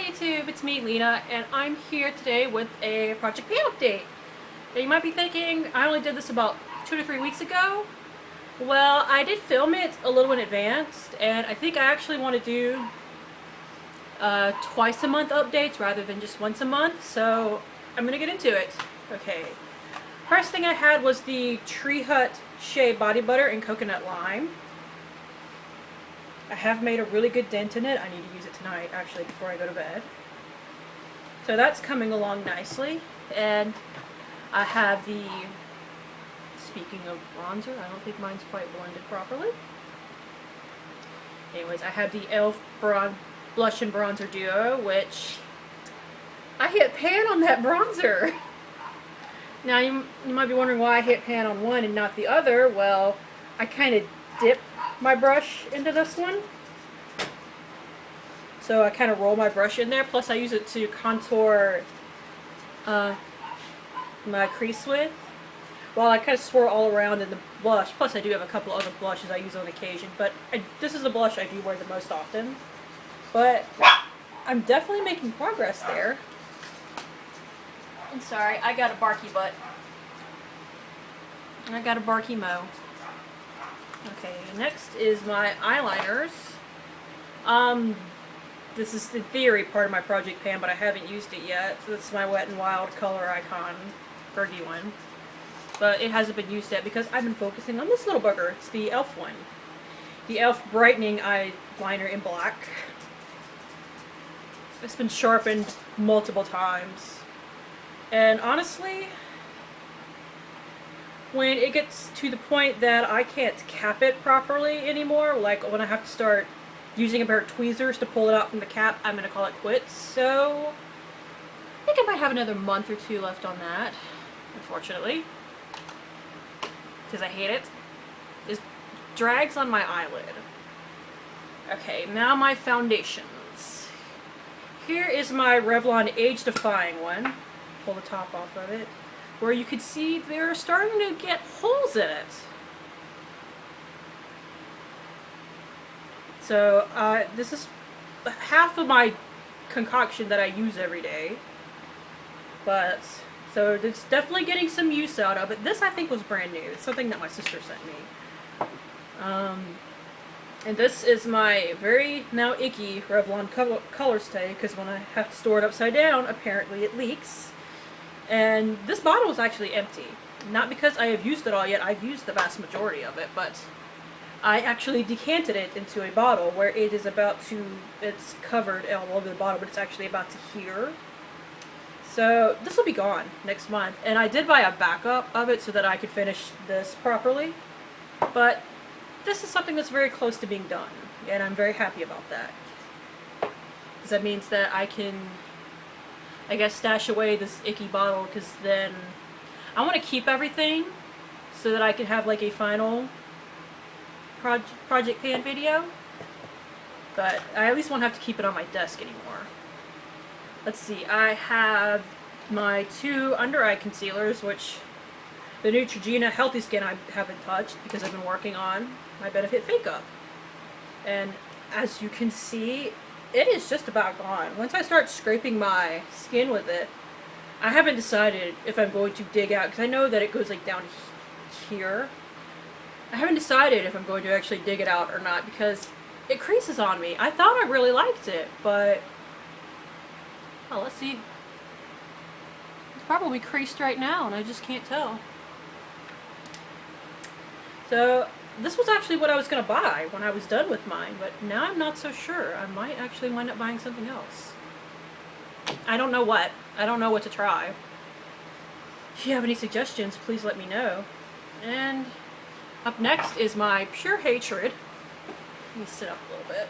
YouTube, it's me, Lena, and I'm here today with a Project Pan update. Now you might be thinking, I only did this about 2 to 3 weeks ago. Well, I did film it a little in advance, and I think I actually want to do twice a month updates rather than just once a month, so I'm going to get into it. Okay, first thing I had was the Tree Hut Shea Body Butter and Coconut Lime. I have made a really good dent in it. I need to use it tonight, actually, before I go to bed. So that's coming along nicely. And I have the, speaking of bronzer, I don't think mine's quite blended properly. Anyways, I have the e.l.f. Blush and Bronzer Duo, which I hit pan on that bronzer. Now, you might be wondering why I hit pan on one and not the other. Well, I kind of dip my brush into this one. So I kind of roll my brush in there, plus I use it to contour my crease with. While I kind of swirl all around in the blush, plus I do have a couple other blushes I use on occasion, but this is the blush I do wear the most often. But I'm definitely making progress there. I'm sorry, I got a barky butt. I got a barky mo. Okay, next is my eyeliners. This is the theory part of my Project Pan, but I haven't used it yet. So this is my Wet n Wild Color Icon Fergie one. But it hasn't been used yet because I've been focusing on this little bugger. It's the e.l.f. one. The e.l.f. Brightening Eyeliner in black. It's been sharpened multiple times. And honestly, when it gets to the point that I can't cap it properly anymore, like when I have to start using a pair of tweezers to pull it out from the cap, I'm going to call it quits. So I think I might have another month or two left on that, unfortunately, because I hate it. It drags on my eyelid. Okay, now my foundations. Here is my Revlon Age Defying one. Pull the top off of it, where you can see they're starting to get holes in it. So this is half of my concoction that I use every day. But so it's definitely getting some use out of it. This I think was brand new. It's something that my sister sent me. And this is my very now icky Revlon color stay, because when I have to store it upside down, apparently it leaks. And this bottle is actually empty. Not because I have used it all yet. I've used the vast majority of it, but I actually decanted it into a bottle where it is about to, it's covered all over the bottle, but it's actually about to here. So this will be gone next month. And I did buy a backup of it so that I could finish this properly. But this is something that's very close to being done. And I'm very happy about that. Because that means that I can, I guess, stash away this icky bottle, because then I want to keep everything so that I can have like a final Project Pan video, but I at least won't have to keep it on my desk anymore. Let's see, I have my two under eye concealers, which the Neutrogena Healthy Skin I haven't touched because I've been working on my Benefit Fake Up. And as you can see, it is just about gone. Once I start scraping my skin with it, I haven't decided if I'm going to dig out, because I know that it goes like down here. I haven't decided if I'm going to actually dig it out or not, because it creases on me. I thought I really liked it, but oh, let's see. It's probably creased right now and I just can't tell. So this was actually what I was going to buy when I was done with mine, but now I'm not so sure. I might actually wind up buying something else. I don't know what. I don't know what to try. If you have any suggestions, please let me know. And up next is my Pure Hatred. Let me sit up a little bit.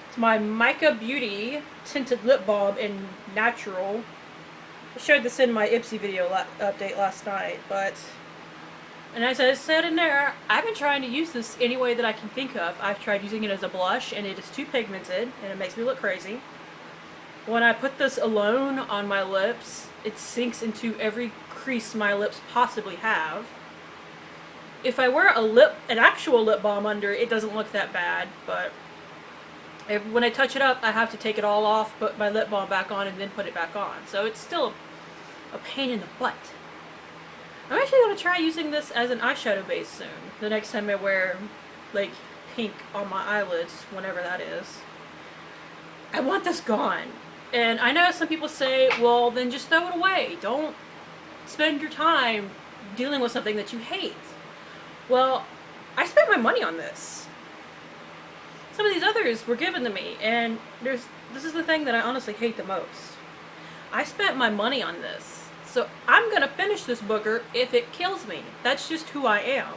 It's my Mica Beauty Tinted Lip Balm in Natural. I showed this in my Ipsy video update last night, but, and as I said in there, I've been trying to use this any way that I can think of. I've tried using it as a blush, and it is too pigmented, and it makes me look crazy. When I put this alone on my lips, it sinks into every crease my lips possibly have. If I wear an actual lip balm under, it doesn't look that bad, but When I touch it up, I have to take it all off, put my lip balm back on, and then put it back on. So it's still a pain in the butt. I'm actually going to try using this as an eyeshadow base soon. The next time I wear, like, pink on my eyelids, whenever that is. I want this gone. And I know some people say, well, then just throw it away. Don't spend your time dealing with something that you hate. Well, I spent my money on this. Some of these others were given to me, and this is the thing that I honestly hate the most. I spent my money on this, so I'm gonna finish this booger if it kills me. That's just who I am.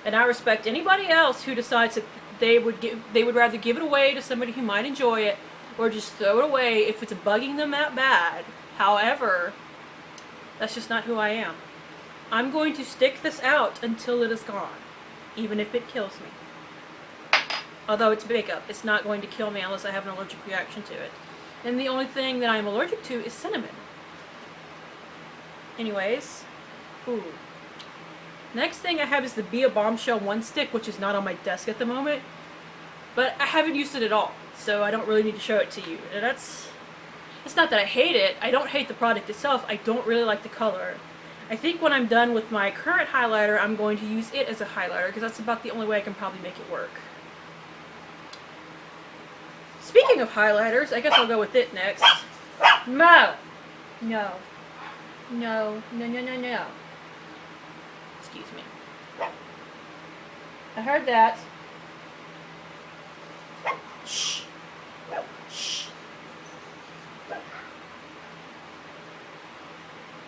And I respect anybody else who decides that they would rather give it away to somebody who might enjoy it, or just throw it away if it's bugging them that bad. However, that's just not who I am. I'm going to stick this out until it is gone, even if it kills me. Although it's makeup, it's not going to kill me unless I have an allergic reaction to it. And the only thing that I'm allergic to is cinnamon. Anyways, ooh. Next thing I have is the Be a Bombshell One Stick, which is not on my desk at the moment. But I haven't used it at all, so I don't really need to show it to you. And it's not that I hate it. I don't hate the product itself. I don't really like the color. I think when I'm done with my current highlighter, I'm going to use it as a highlighter, because that's about the only way I can probably make it work. Speaking of highlighters, I guess I'll go with it next. No. No. No. No, no, no, no. Excuse me. I heard that. Shh. Shh.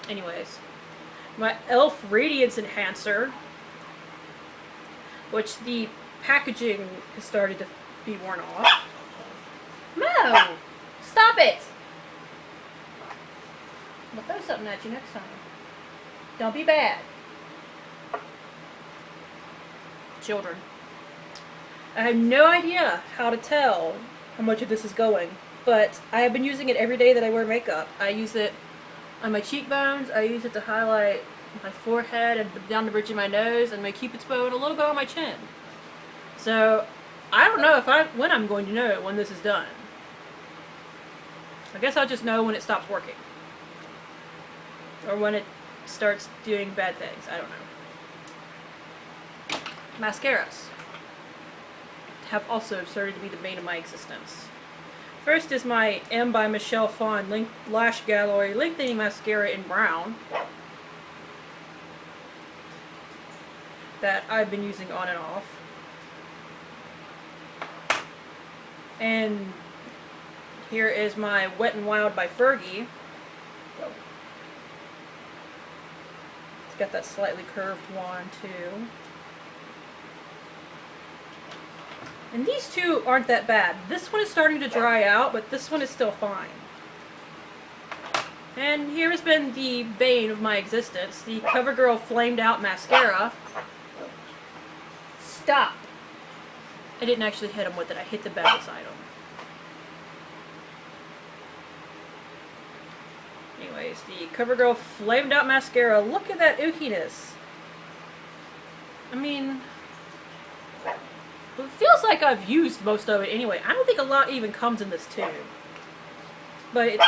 Anyways. My e.l.f. Radiance Enhancer, which the packaging has started to be worn off. No! Stop it! I'll throw something at you next time. Don't be bad. Children. I have no idea how to tell how much of this is going, but I have been using it every day that I wear makeup. I use it on my cheekbones, I use it to highlight my forehead and down the bridge of my nose, and my cupid's bow and a little bit on my chin. So, I don't know when I'm going to know when this is done. I guess I'll just know when it stops working. Or when it starts doing bad things. I don't know. Mascaras have also started to be the bane of my existence. First is my M by Michelle Phan Lash Gallery Lengthening Mascara in brown that I've been using on and off. And here is my Wet n Wild by Fergie. It's got that slightly curved wand too. And these two aren't that bad. This one is starting to dry out, but this one is still fine. And here has been the bane of my existence, the CoverGirl Flamed Out Mascara. Stop! I didn't actually hit him with it, I hit the bed beside him. Anyways, the CoverGirl Flamed Out Mascara. Look at that ookiness. I mean, it feels like I've used most of it anyway. I don't think a lot even comes in this tube. But it's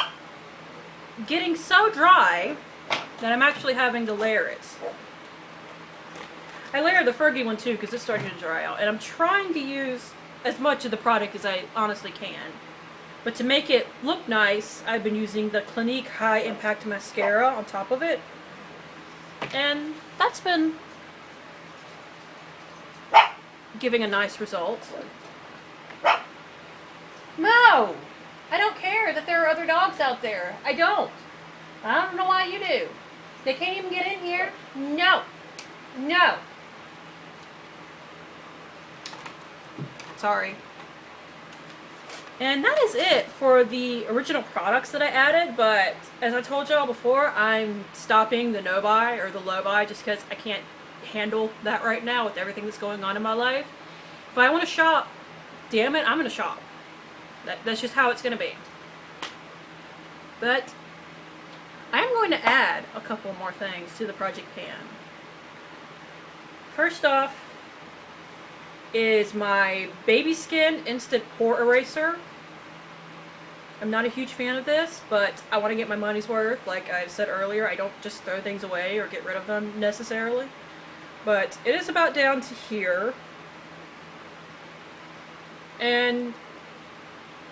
getting so dry that I'm actually having to layer it. I layer the Fergie one too because it's starting to dry out. And I'm trying to use as much of the product as I honestly can. But to make it look nice, I've been using the Clinique High Impact Mascara on top of it. And that's been giving a nice result. No! I don't care that there are other dogs out there. I don't. I don't know why you do. They can't even get in here. No. No. Sorry. And that is it for the original products that I added, but as I told y'all before, I'm stopping the no-buy or the low-buy just because I can't handle that right now with everything that's going on in my life. If I want to shop, damn it, I'm going to shop. That's just how it's going to be. But I am going to add a couple more things to the project pan. First off, is my Baby Skin Instant Pore Eraser. I'm not a huge fan of this, but I want to get my money's worth. Like I said earlier, I don't just throw things away or get rid of them necessarily. But it is about down to here. And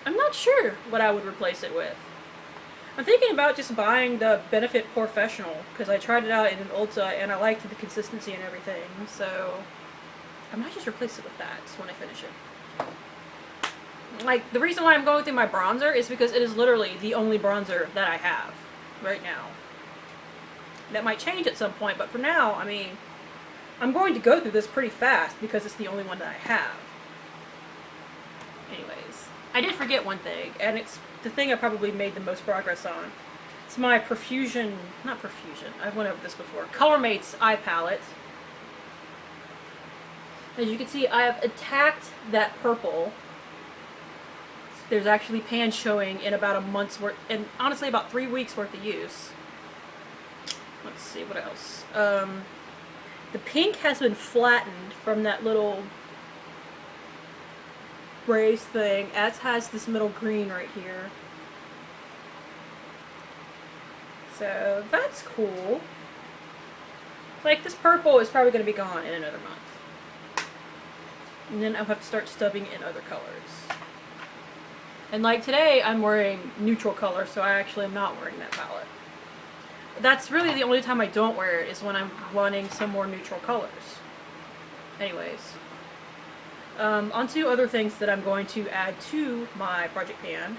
I'm not sure what I would replace it with. I'm thinking about just buying the Benefit Professional, because I tried it out in an Ulta and I liked the consistency and everything. So I might just replace it with that when I finish it. Like, the reason why I'm going through my bronzer is because it is literally the only bronzer that I have right now. That might change at some point, but for now, I mean, I'm going to go through this pretty fast because it's the only one that I have. Anyways, I did forget one thing, and it's the thing I probably made the most progress on. It's my not Profusion, I've went over this before, Colormates eye palette. As you can see, I have attacked that purple. There's actually pan showing in about a month's worth, and honestly about 3 weeks worth of use. Let's see, what else? The pink has been flattened from that little braze thing, as has this middle green right here. So that's cool. Like, this purple is probably going to be gone in another month. And then I'll have to start stubbing in other colors. And like today, I'm wearing neutral color, so I actually am not wearing that palette. That's really the only time I don't wear it, is when I'm wanting some more neutral colors. Anyways. Onto other things that I'm going to add to my project pan.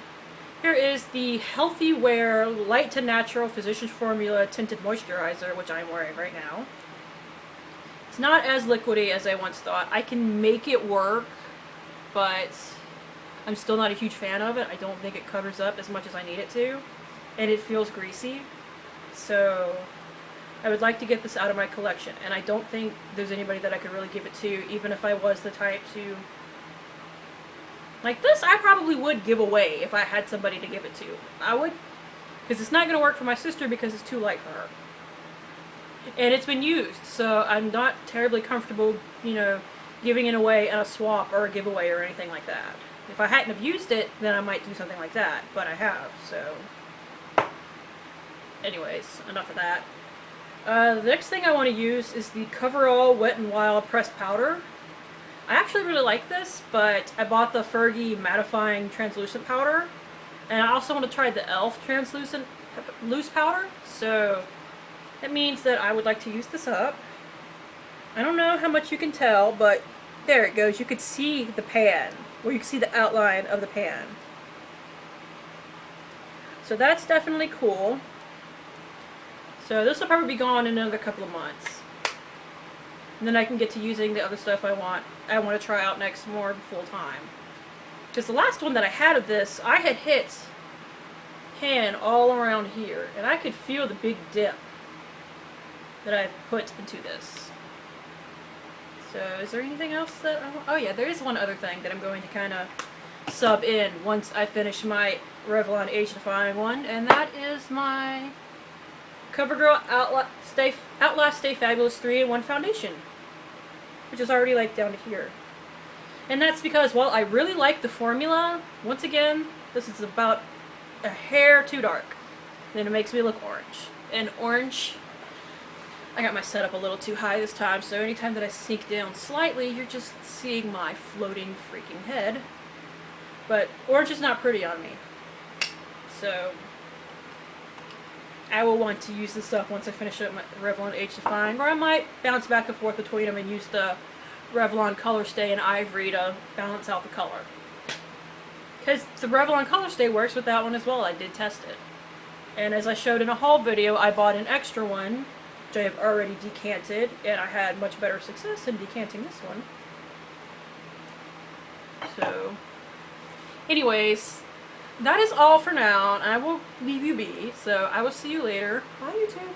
Here is the Healthy Wear Light to Natural Physicians Formula Tinted Moisturizer, which I'm wearing right now. It's not as liquidy as I once thought. I can make it work, but I'm still not a huge fan of it. I don't think it covers up as much as I need it to, and it feels greasy. So I would like to get this out of my collection, and I don't think there's anybody that I could really give it to, even if I was the type to... Like this, I probably would give away if I had somebody to give it to. I would, because it's not going to work for my sister because it's too light for her. And it's been used, so I'm not terribly comfortable, you know, giving it away in a swap or a giveaway or anything like that. If I hadn't have used it, then I might do something like that, but I have, so... Anyways, enough of that. The next thing I want to use is the Coverall Wet n Wild Pressed Powder. I actually really like this, but I bought the Fergie Mattifying Translucent Powder, and I also want to try the e.l.f. Translucent Loose Powder, so that means that I would like to use this up. I don't know how much you can tell, but there it goes. You could see the pan, or you can see the outline of the pan. So that's definitely cool. So this will probably be gone in another couple of months. And then I can get to using the other stuff I want to try out next more full time. Because the last one that I had of this, I had hit pan all around here, and I could feel the big dip that I've put into this. So is there anything else that I want? Oh yeah, there is one other thing that I'm going to kind of sub in once I finish my Revlon Age Defying one, and that is my CoverGirl Outlast Stay Fabulous 3-in-1 foundation, which is already like down to here. And that's because, well, I really like the formula. Once again, this is about a hair too dark. Then it makes me look orange. And orange, I got my setup a little too high this time, so anytime that I sink down slightly, you're just seeing my floating freaking head. But orange is not pretty on me. So I will want to use this up once I finish up my Revlon Age Defying, or I might bounce back and forth between them and use the Revlon Color Stay in Ivory to balance out the color. Because the Revlon Color Stay works with that one as well. I did test it. And as I showed in a haul video, I bought an extra one, which I have already decanted, and I had much better success in decanting this one. So, anyways, that is all for now, and I will leave you be, so I will see you later. Bye, YouTube.